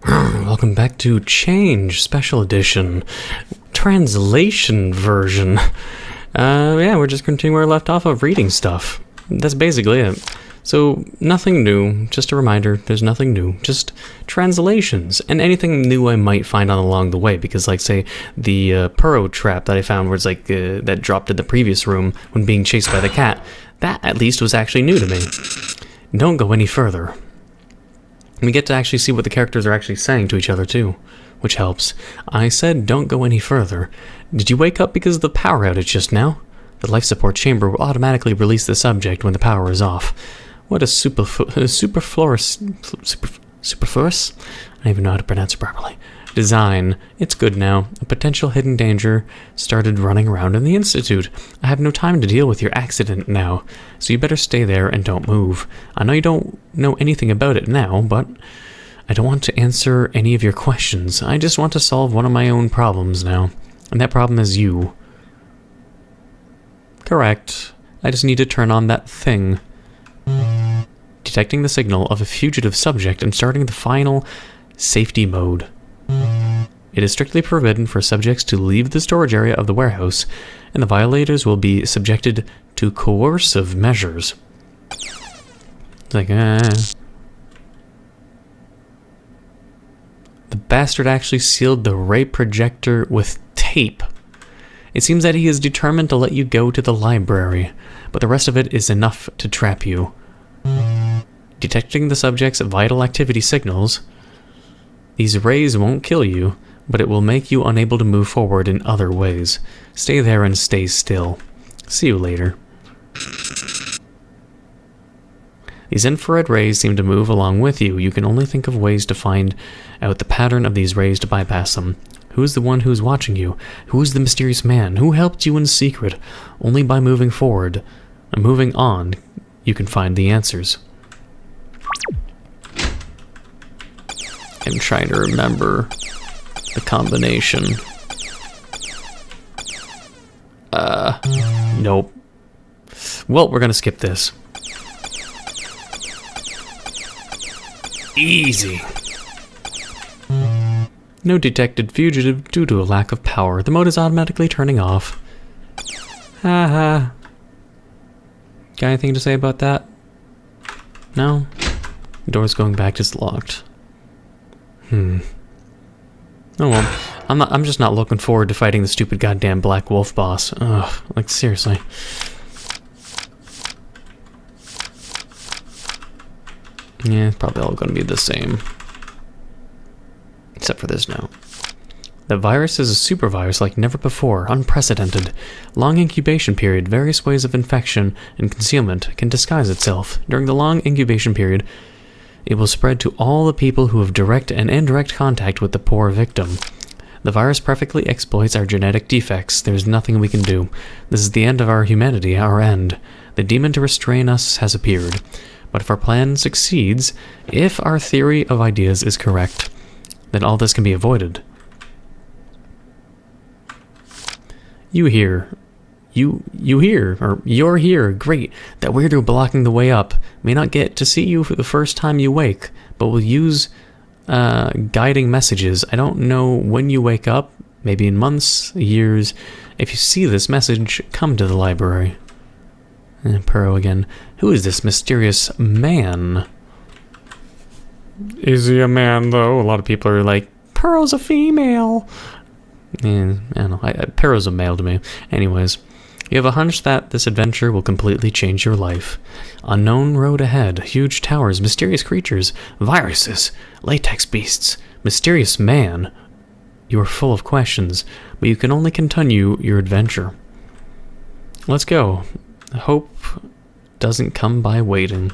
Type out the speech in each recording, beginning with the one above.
Welcome back to Change Special Edition Translation version. Yeah, we're just continuing where we left off of reading stuff. That's basically it. So, nothing new. Just a reminder, there's nothing new. Just translations. And anything new I might find on along the way. Because, like, say, the Puro Trap that I found where it's like, that dropped in the previous room when being chased by the cat. That, at least, was actually new to me. Don't go any further. We get to actually see what the characters are actually saying to each other, too, which helps. I said don't go any further. Did you wake up because of the power outage just now? The life support chamber will automatically release the subject when the power is off. What a superfluous... I don't even know how to pronounce it properly. Design. It's good now. A potential hidden danger started running around in the Institute. I have no time to deal with your accident now, so you better stay there and don't move. I know you don't know anything about it now, but I don't want to answer any of your questions. I just want to solve one of my own problems now, and that problem is you. Correct. I just need to turn on that thing. Detecting the signal of a fugitive subject and starting the final safety mode. It is strictly forbidden for subjects to leave the storage area of the warehouse, and the violators will be subjected to coercive measures. It's like, The bastard actually sealed the ray projector with tape. It seems that he is determined to let you go to the library, but the rest of it is enough to trap you. Detecting the subject's vital activity signals. These rays won't kill you, but it will make you unable to move forward in other ways. Stay there and stay still. See you later. These infrared rays seem to move along with you. You can only think of ways to find out the pattern of these rays to bypass them. Who's the one who's watching you? Who's the mysterious man? Who helped you in secret? Only by moving forward and moving on, you can find the answers. I'm trying to remember the combination. Nope. Well, we're gonna skip this. Easy. No detected fugitive due to a lack of power. The mode is automatically turning off. Haha. Got anything to say about that? No? The door's going back, it's locked. Oh well. I'm just not looking forward to fighting the stupid goddamn Black Wolf boss. Ugh, like seriously. Yeah, it's probably all gonna be the same. Except for this note. The virus is a super virus like never before, unprecedented. Long incubation period, various ways of infection and concealment can disguise itself. During the long incubation period, it will spread to all the people who have direct and indirect contact with the poor victim. The virus perfectly exploits our genetic defects. There's nothing we can do. This is the end of our humanity, our end. The demon to restrain us has appeared. But if our plan succeeds, if our theory of ideas is correct, then all this can be avoided. You're here, great. That weirdo blocking the way up may not get to see you for the first time you wake, but will use guiding messages. I don't know when you wake up, maybe in months, years. If you see this message, come to the library. And Puro again. Who is this mysterious man? Is he a man, though? A lot of people are like, Puro's a female. Yeah, I don't know. Puro's a male to me. Anyways, you have a hunch that this adventure will completely change your life. Unknown road ahead, huge towers, mysterious creatures, viruses, latex beasts, mysterious man. You are full of questions, but you can only continue your adventure. Let's go. Hope doesn't come by waiting.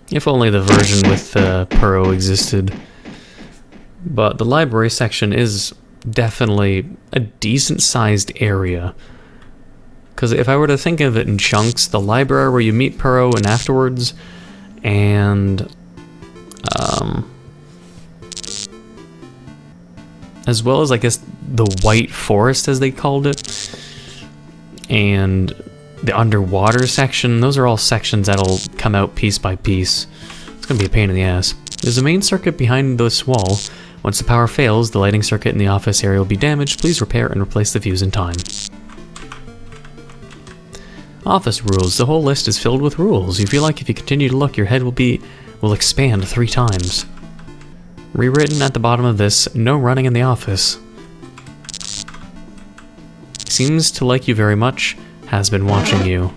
If only the version with Puro existed. But the library section is definitely a decent-sized area. Because if I were to think of it in chunks, the library where you meet Puro and afterwards, and as well as, I guess, the White Forest, as they called it, and the underwater section. Those are all sections that'll come out piece by piece. It's gonna be a pain in the ass. There's a main circuit behind this wall. Once the power fails, the lighting circuit in the office area will be damaged. Please repair and replace the fuse in time. Office rules. The whole list is filled with rules. You feel like if you continue to look, your head will expand 3 times. Rewritten at the bottom of this, no running in the office. Seems to like you very much. Has been watching you.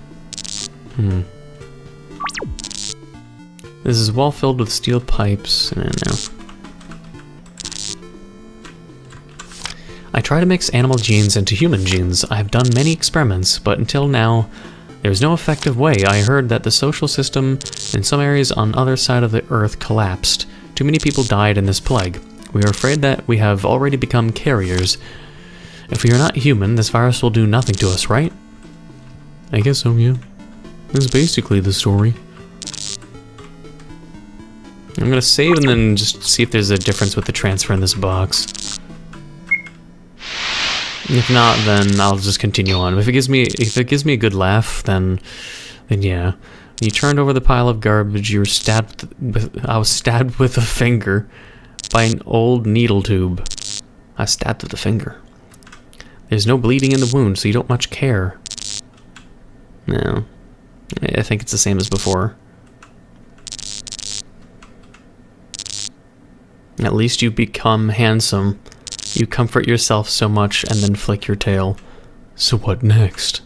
This is a wall filled with steel pipes. No. I try to mix animal genes into human genes. I have done many experiments, but until now, there's no effective way. I heard that the social system in some areas on the other side of the earth collapsed. Too many people died in this plague. We are afraid that we have already become carriers. If we are not human, this virus will do nothing to us, right? I guess so, yeah. That's basically the story. I'm gonna save and then just see if there's a difference with the transfer in this box. If not, then I'll just continue on. If it gives me a good laugh, then yeah. When you turned over the pile of garbage, you were I was stabbed with a finger by an old needle tube. I stabbed with a finger. There's no bleeding in the wound, so you don't much care. No. I think it's the same as before. At least you become handsome. You comfort yourself so much and then flick your tail. So what next?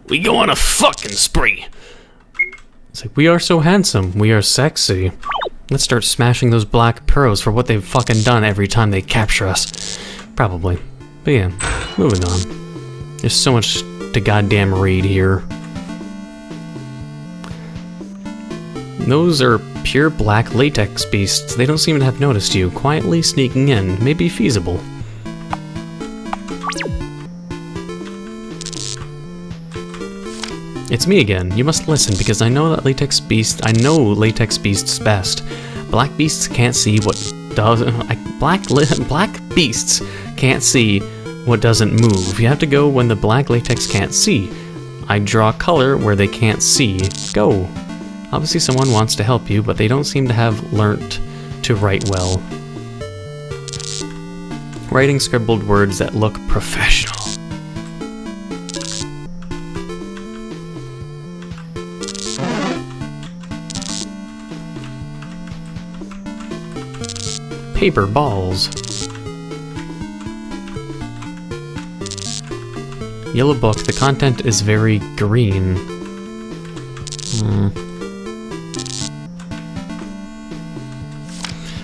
We go on a fucking spree! It's like, we are so handsome. We are sexy. Let's start smashing those black pearls for what they've fucking done every time they capture us. Probably. But yeah, moving on. There's so much to goddamn read here. Those are pure black latex beasts. They don't seem to have noticed you. Quietly sneaking in may be feasible. It's me again. You must listen, because I know latex beasts best. Black beasts can't see what black beasts can't see what doesn't move. You have to go when the black latex can't see. I draw color where they can't see. Go. Obviously someone wants to help you, but they don't seem to have learnt to write well. Writing scribbled words that look professional. Paper balls. Yellow book. The content is very green.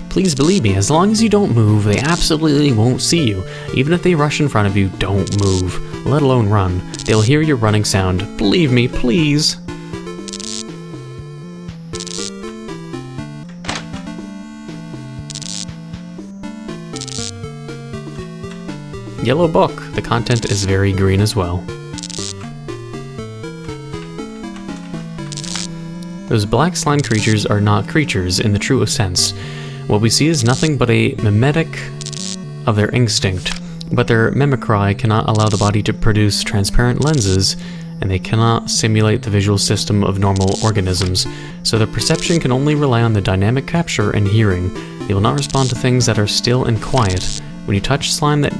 Please believe me, as long as you don't move, they absolutely won't see you. Even if they rush in front of you, don't move, let alone run. They'll hear your running sound. Believe me, please. Yellow book. The content is very green as well. Those black slime creatures are not creatures in the true sense. What we see is nothing but a mimetic of their instinct, but their mimicry cannot allow the body to produce transparent lenses, and they cannot simulate the visual system of normal organisms, so their perception can only rely on the dynamic capture and hearing. They will not respond to things that are still and quiet. When you touch slime that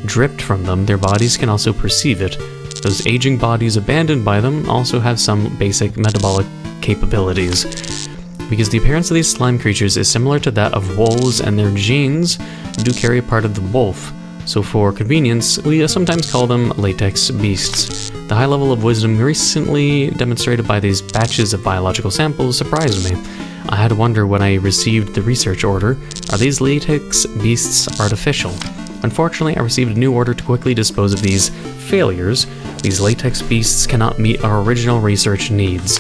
dripped from them, their bodies can also perceive it. Those aging bodies abandoned by them also have some basic metabolic capabilities. Because the appearance of these slime creatures is similar to that of wolves, and their genes do carry a part of the wolf, so for convenience, we sometimes call them latex beasts. The high level of wisdom recently demonstrated by these batches of biological samples surprised me. I had to wonder when I received the research order, are these latex beasts artificial? Unfortunately, I received a new order to quickly dispose of these failures. These latex beasts cannot meet our original research needs.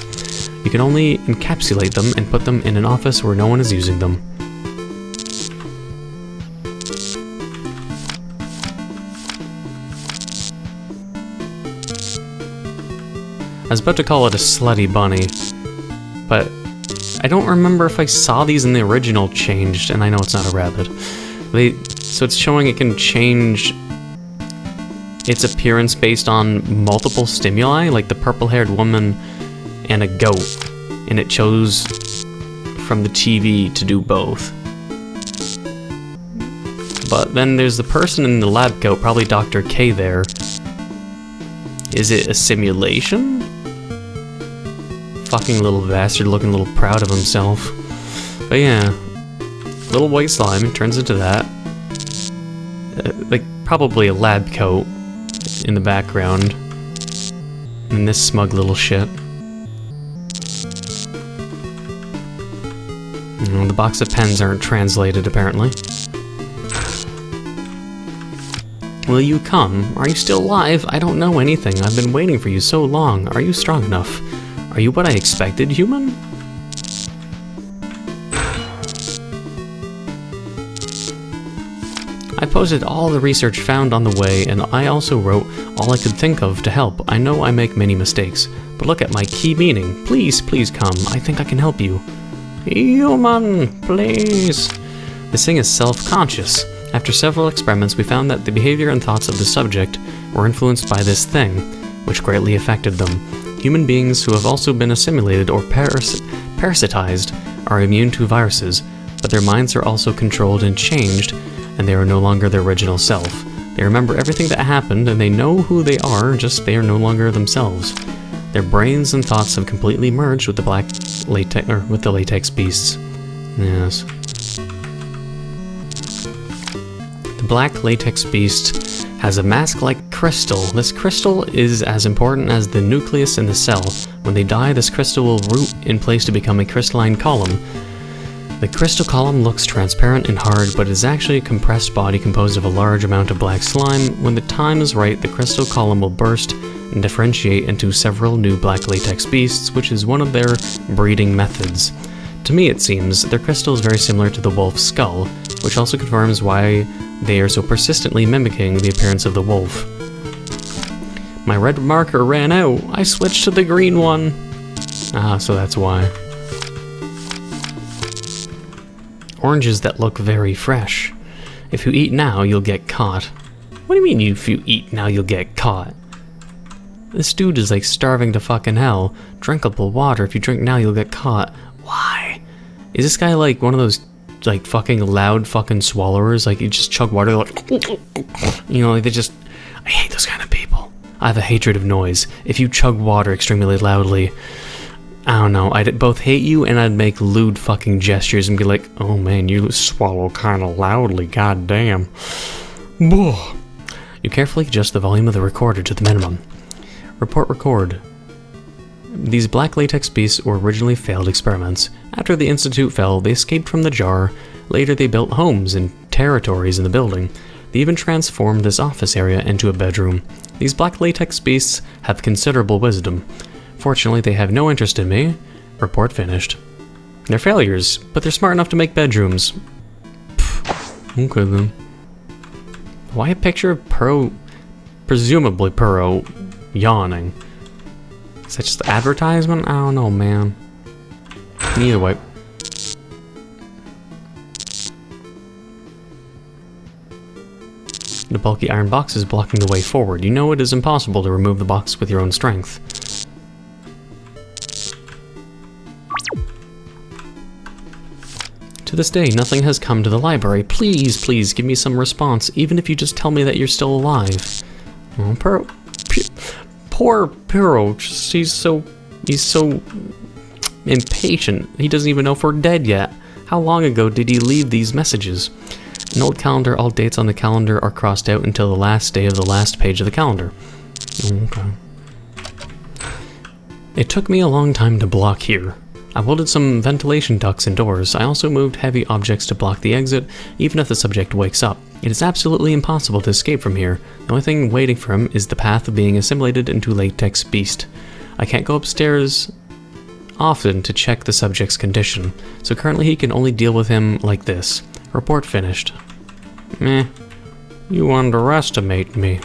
You can only encapsulate them and put them in an office where no one is using them. I was about to call it a slutty bunny, but I don't remember if I saw these in the original changed, and I know it's not a rabbit. So it's showing it can change its appearance based on multiple stimuli, like the purple-haired woman and a goat, and it chose from the TV to do both. But then there's the person in the lab coat, probably Dr. K there. Is it a simulation? Fucking little bastard looking a little proud of himself. But yeah, little white slime turns into that. Like, probably a lab coat in the background. And this smug little shit. The box of pens aren't translated, apparently. Will you come? Are you still alive? I don't know anything. I've been waiting for you so long. Are you strong enough? Are you what I expected, human? I posted all the research found on the way, and I also wrote all I could think of to help. I know I make many mistakes, but look at my key meaning. Please, please come. I think I can help you. Human, please. This thing is self-conscious. After several experiments, we found that the behavior and thoughts of the subject were influenced by this thing, which greatly affected them. Human beings who have also been assimilated or parasitized are immune to viruses, but their minds are also controlled and changed, and they are no longer their original self. They remember everything that happened, and they know who they are, just they are no longer themselves. Their brains and thoughts have completely merged with the latex beasts. Yes. The black latex beast has a mask-like crystal. This crystal is as important as the nucleus in the cell. When they die, this crystal will root in place to become a crystalline column. The crystal column looks transparent and hard, but is actually a compressed body composed of a large amount of black slime. When the time is right, the crystal column will burst and differentiate into several new black latex beasts, which is one of their breeding methods. To me, it seems, their crystal is very similar to the wolf's skull, which also confirms why they are so persistently mimicking the appearance of the wolf. My red marker ran out. I switched to the green one. Ah, so that's why. Oranges that look very fresh. If you eat now, you'll get caught. What do you mean if you eat now, you'll get caught? This dude is like starving to fucking hell. Drinkable water. If you drink now, you'll get caught. Why? Is this guy like one of those like fucking loud fucking swallowers? Like you just chug water like, you know, like they just, I hate those kind of people. I have a hatred of noise. If you chug water extremely loudly, I don't know, I'd both hate you and I'd make lewd fucking gestures and be like, oh man, you swallow kind of loudly, goddamn. You carefully adjust the volume of the recorder to the minimum. Report record. These black latex beasts were originally failed experiments. After the institute fell, they escaped from the jar. Later they built homes and territories in the building. They even transformed this office area into a bedroom. These black latex beasts have considerable wisdom. Fortunately, they have no interest in me. Report finished. They're failures, but they're smart enough to make bedrooms. Pfft. Okay then. Why a picture of Puro, presumably Puro, yawning? Is that just advertisement? I don't know, man. Either way. The bulky iron box is blocking the way forward. You know it is impossible to remove the box with your own strength. To this day, nothing has come to the library. Please, please, give me some response, even if you just tell me that you're still alive. Oh, poor Puro, he's so impatient. He doesn't even know if we're dead yet. How long ago did he leave these messages? An old calendar, all dates on the calendar are crossed out until the last day of the last page of the calendar. Okay. It took me a long time to block here. I welded some ventilation ducts and doors. I also moved heavy objects to block the exit, even if the subject wakes up. It is absolutely impossible to escape from here. The only thing waiting for him is the path of being assimilated into latex beast. I can't go upstairs often to check the subject's condition, so currently he can only deal with him like this. Report finished. Meh. You underestimate me.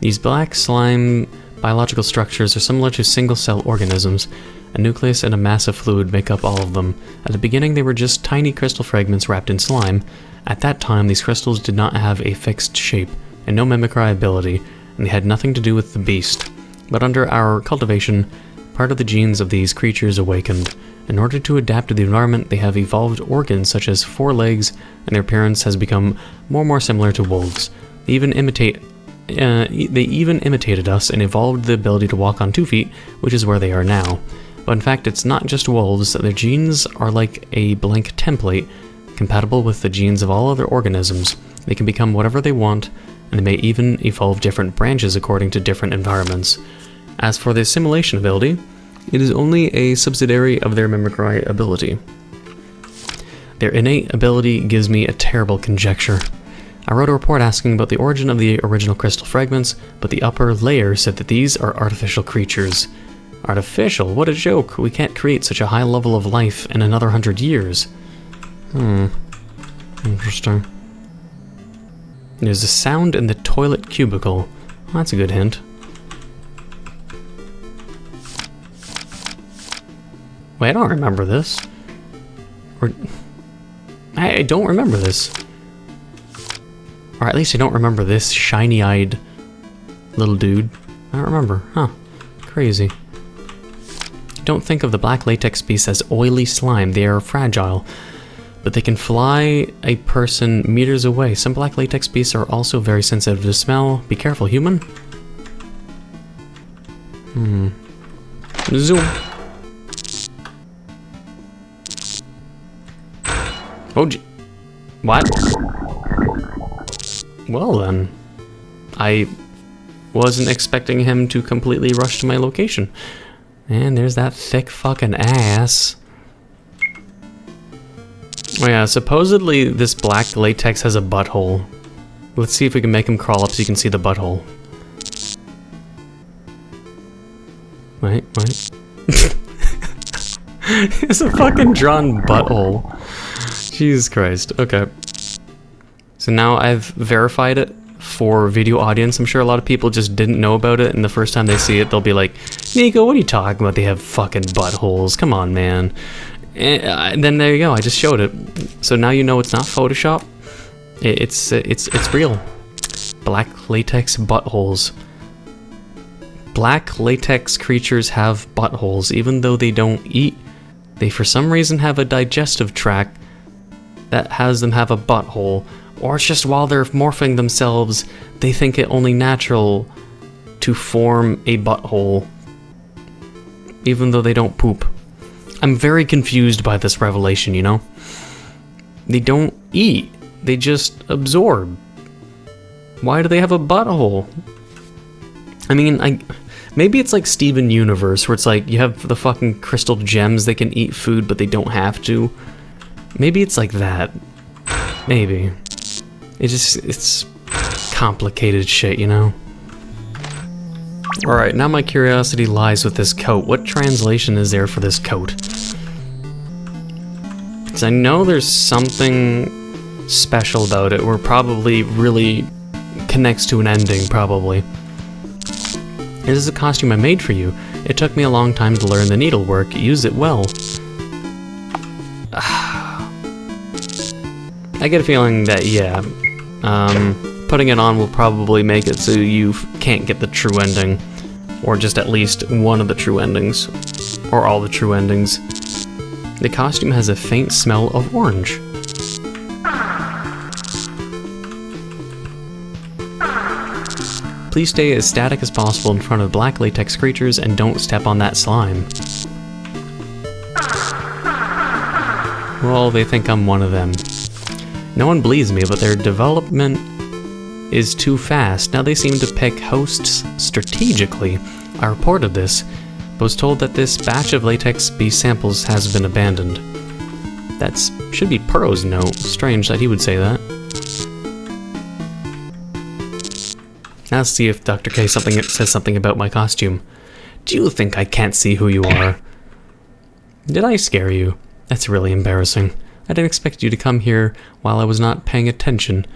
These black slime biological structures are similar to single-cell organisms. A nucleus and a mass of fluid make up all of them. At the beginning, they were just tiny crystal fragments wrapped in slime. At that time, these crystals did not have a fixed shape. and no mimicry ability, and they had nothing to do with the beast. But under our cultivation, part of the genes of these creatures awakened. In order to adapt to the environment, they have evolved organs such as 4 legs, and their appearance has become more and more similar to wolves. They even imitated us and evolved the ability to walk on 2 feet, which is where they are now. But in fact, it's not just wolves. Their genes are like a blank template, compatible with the genes of all other organisms. They can become whatever they want, and they may even evolve different branches according to different environments. As for the assimilation ability, it is only a subsidiary of their mimicry ability. Their innate ability gives me a terrible conjecture. I wrote a report asking about the origin of the original crystal fragments, but the upper layer said that these are artificial creatures. Artificial? What a joke! We can't create such a high level of life in another 100 years. Interesting. There's a sound in the toilet cubicle. Well, that's a good hint. Wait, I don't remember this. Or... I don't remember this. Or at least I don't remember this shiny-eyed little dude. I don't remember. Huh. Crazy. Don't think of the black latex beasts as oily slime. They are fragile. But they can fly a person meters away. Some black latex beasts are also very sensitive to smell. Be careful, human. Zoom. Oh, what? Well then, I wasn't expecting him to completely rush to my location. And there's that thick fucking ass. Oh yeah, supposedly this black latex has a butthole. Let's see if we can make him crawl up so you can see the butthole. Wait. It's a fucking drawn butthole. Jesus Christ, okay. So now I've verified it for video audience. I'm sure a lot of people just didn't know about it, and the first time they see it, they'll be like, Neco, what are you talking about? They have fucking buttholes. Come on, man. And then there you go, I just showed it. So now you know it's not Photoshop. It's real. Black latex buttholes. Black latex creatures have buttholes, even though they don't eat. They for some reason have a digestive tract that has them have a butthole, or it's just while they're morphing themselves, they think it only natural to form a butthole, even though they don't poop. I'm very confused by this revelation, you know? They don't eat, they just absorb. Why do they have a butthole? I mean, maybe it's like Steven Universe, where it's like, you have the fucking crystal gems, they can eat food, but they don't have to. Maybe it's like that. Maybe. It's complicated shit, you know? Alright, now my curiosity lies with this coat. What translation is there for this coat? Because I know there's something special about it, or probably really connects to an ending, probably. This is a costume I made for you. It took me a long time to learn the needlework. Use it well. I get a feeling that, yeah, putting it on will probably make it so you can't get the true ending. Or just at least one of the true endings. Or all the true endings. The costume has a faint smell of orange. Please stay as static as possible in front of black latex creatures and don't step on that slime. Well, they think I'm one of them. No one believes me, but their development is too fast. Now they seem to pick hosts strategically. I reported this, but was told that this batch of latex bee samples has been abandoned. That should be Puro's note. Strange that he would say that. Now let's see if Dr. K says something about my costume. Do you think I can't see who you are? Did I scare you? That's really embarrassing. I didn't expect you to come here while I was not paying attention.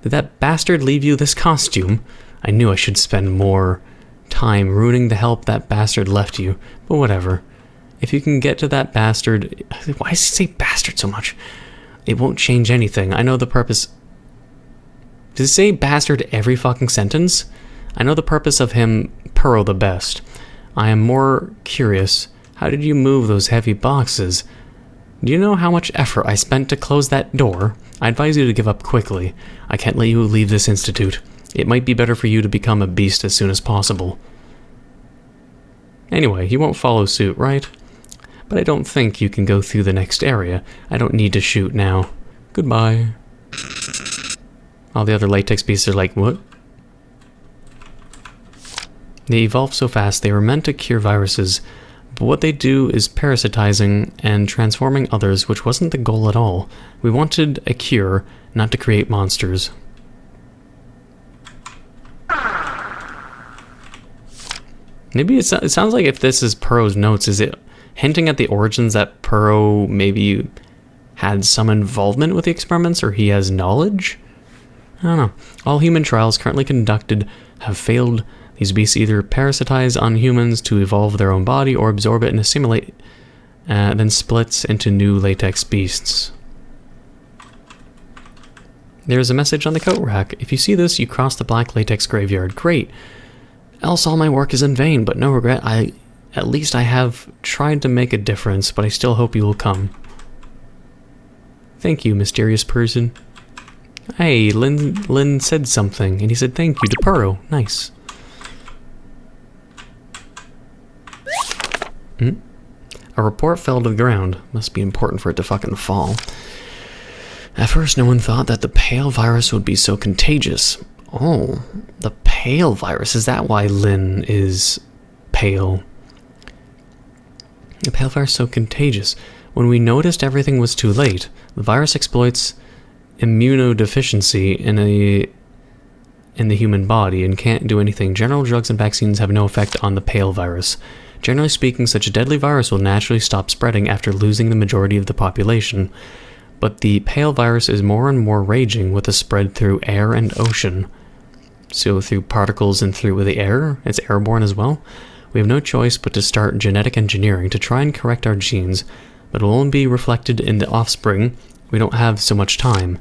Did that bastard leave you this costume? I knew I should spend more time ruining the help that bastard left you, but whatever. If you can get to that bastard... Why does he say bastard so much? It won't change anything. I know the purpose... Does it say bastard every fucking sentence? I know the purpose of him, Puro the best. I am more curious. How did you move those heavy boxes? Do you know how much effort I spent to close that door? I advise you to give up quickly. I can't let you leave this institute. It might be better for you to become a beast as soon as possible. Anyway, you won't follow suit, right? But I don't think you can go through the next area. I don't need to shoot now. Goodbye. All the other latex beasts are like, what? They evolve so fast, they were meant to cure viruses, but what they do is parasitizing and transforming others, which wasn't the goal at all. We wanted a cure, not to create monsters. Maybe it sounds like if this is Puro's notes, is it hinting at the origins that Puro maybe had some involvement with the experiments, or he has knowledge? I don't know. All human trials currently conducted have failed. These beasts either parasitize on humans to evolve their own body or absorb it and assimilate, then splits into new latex beasts. There's a message on the coat rack. If you see this, you cross the black latex graveyard. Great. Else all my work is in vain, but no regret. At least I have tried to make a difference, but I still hope you will come. Thank you, mysterious person. Hey, Lin said something, and he said thank you to Puro. Nice. A report fell to the ground. Must be important for it to fucking fall. At first, no one thought that the pale virus would be so contagious. Oh, the pale virus. Is that why Lin is pale? The pale virus is so contagious. When we noticed everything was too late, the virus exploits immunodeficiency in the human body and can't do anything. General drugs and vaccines have no effect on the pale virus. Generally speaking, such a deadly virus will naturally stop spreading after losing the majority of the population. But the pale virus is more and more raging with the spread through air and ocean. So through particles and through the air, it's airborne as well. We have no choice but to start genetic engineering to try and correct our genes, but it will only be reflected in the offspring. We don't have so much time.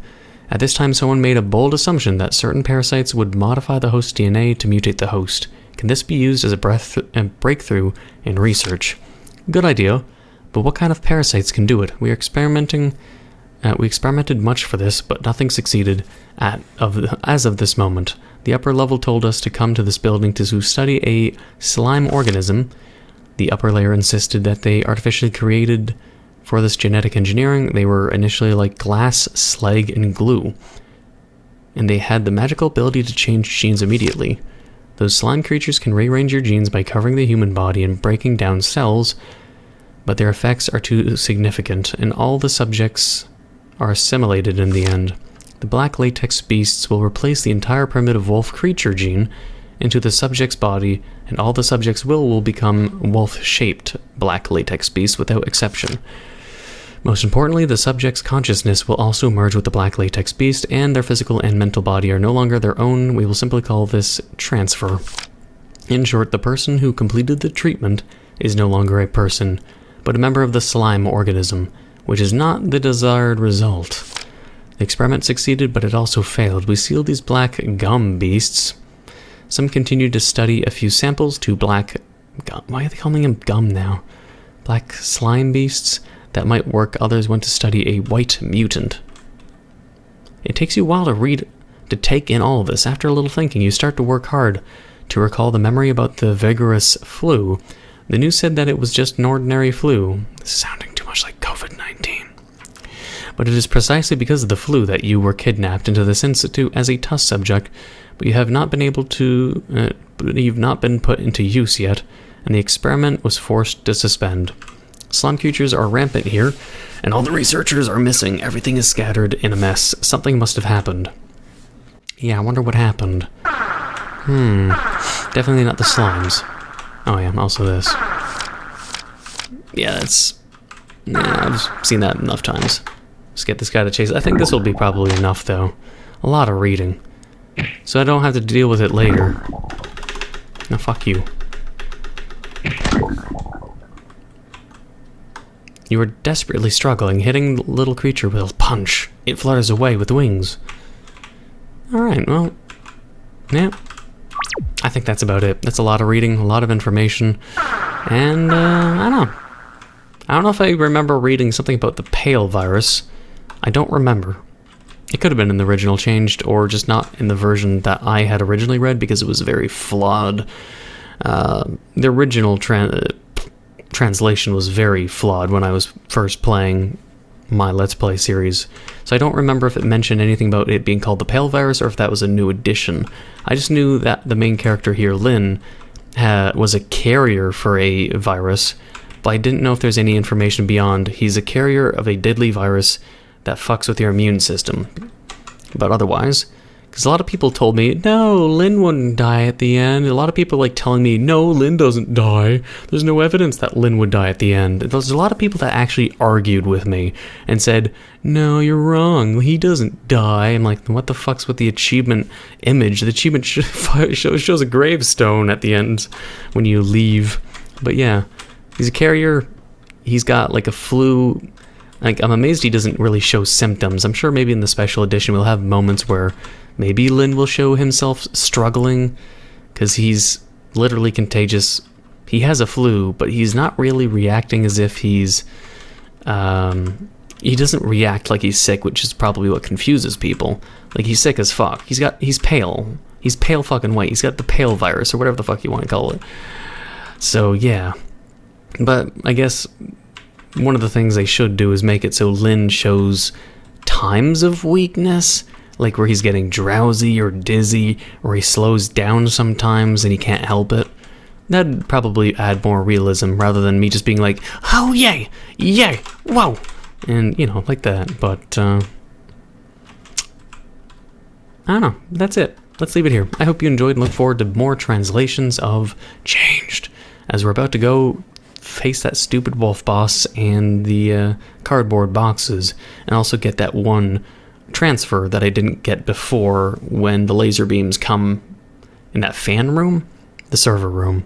At this time, someone made a bold assumption that certain parasites would modify the host's DNA to mutate the host. Can this be used as a breakthrough in research? Good idea, but what kind of parasites can do it? We experimented much for this, but nothing succeeded as of this moment. The upper level told us to come to this building to study a slime organism. The upper layer insisted that they artificially created for this genetic engineering. They were initially like glass, slag, and glue, and they had the magical ability to change genes immediately. Those slime creatures can rearrange your genes by covering the human body and breaking down cells, but their effects are too significant, and all the subjects are assimilated in the end. The black latex beasts will replace the entire primitive wolf creature gene into the subject's body, and all the subjects will become wolf-shaped black latex beasts without exception. Most importantly, the subject's consciousness will also merge with the black latex beast, and their physical and mental body are no longer their own. We will simply call this transfer. In short, the person who completed the treatment is no longer a person, but a member of the slime organism, which is not the desired result. The experiment succeeded, but it also failed. We sealed these black gum beasts. Some continued to study a few samples to black gum. Why are they calling them gum now? Black slime beasts that might work. Others went to study a white mutant. It takes you a while to take in all of this. After a little thinking, you start to work hard to recall the memory about the vigorous flu. The news said that it was just an ordinary flu. This is sounding too much like COVID-19. But it is precisely because of the flu that you were kidnapped into this institute as a test subject, but you have not been you've not been put into use yet, and the experiment was forced to suspend. Slime creatures are rampant here, and all the researchers are missing. Everything is scattered in a mess. Something must have happened. Yeah, I wonder what happened. Definitely not the slimes. Oh yeah, also this. Yeah, I've seen that enough times. Just get this guy to chase. I think this will be probably enough, though. A lot of reading. So I don't have to deal with it later. No, fuck you. You are desperately struggling, hitting the little creature with a punch. It flutters away with wings. Alright, well, yeah. I think that's about it. That's a lot of reading, a lot of information, and, I don't know. I don't know if I remember reading something about the pale virus. I don't remember. It could have been in the original changed, or just not in the version that I had originally read, because it was very flawed. The original translation was very flawed when I was first playing my Let's Play series, so I don't remember if it mentioned anything about it being called the Pale Virus, or if that was a new addition. I just knew that the main character here, Lynn, was a carrier for a virus, but I didn't know if there's any information beyond. He's a carrier of a deadly virus that fucks with your immune system. But otherwise, because a lot of people told me, no, Lynn wouldn't die at the end. A lot of people like telling me, no, Lynn doesn't die. There's no evidence that Lynn would die at the end. There's a lot of people that actually argued with me and said, no, you're wrong. He doesn't die. I'm like, what the fuck's with the achievement image? The achievement shows a gravestone at the end when you leave. But yeah, he's a carrier. He's got like a flu. Like, I'm amazed he doesn't really show symptoms. I'm sure maybe in the special edition we'll have moments where maybe Lynn will show himself struggling, because he's literally contagious. He has a flu, but he's not really reacting as if he's... he doesn't react like he's sick, which is probably what confuses people. Like, he's sick as fuck. He's pale. He's pale fucking white. He's got the pale virus, or whatever the fuck you want to call it. So, yeah. But I guess one of the things they should do is make it so Lynn shows times of weakness, like where he's getting drowsy or dizzy, or he slows down sometimes and he can't help it. That'd probably add more realism, rather than me just being like, oh yay, yay, whoa, and you know, like that. But I don't know, that's it. Let's leave it here. I hope you enjoyed and look forward to more translations of Changed, as we're about to go face that stupid wolf boss and the cardboard boxes, and also get that one transfer that I didn't get before when the laser beams come in that fan room, the server room.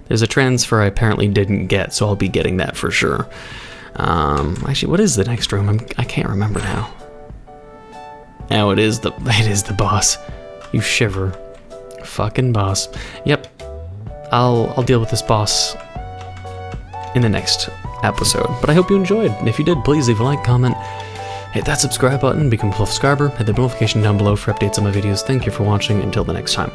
There's a transfer I apparently didn't get, so I'll be getting that for sure. Actually, what is the next room? I can't remember now. Oh, it is the boss. You shiver. Fucking boss. Yep. I'll deal with this boss in the next episode. But I hope you enjoyed. And if you did, please leave a like, comment, hit that subscribe button, become a subscriber, hit the notification down below for updates on my videos. Thank you for watching. Until the next time.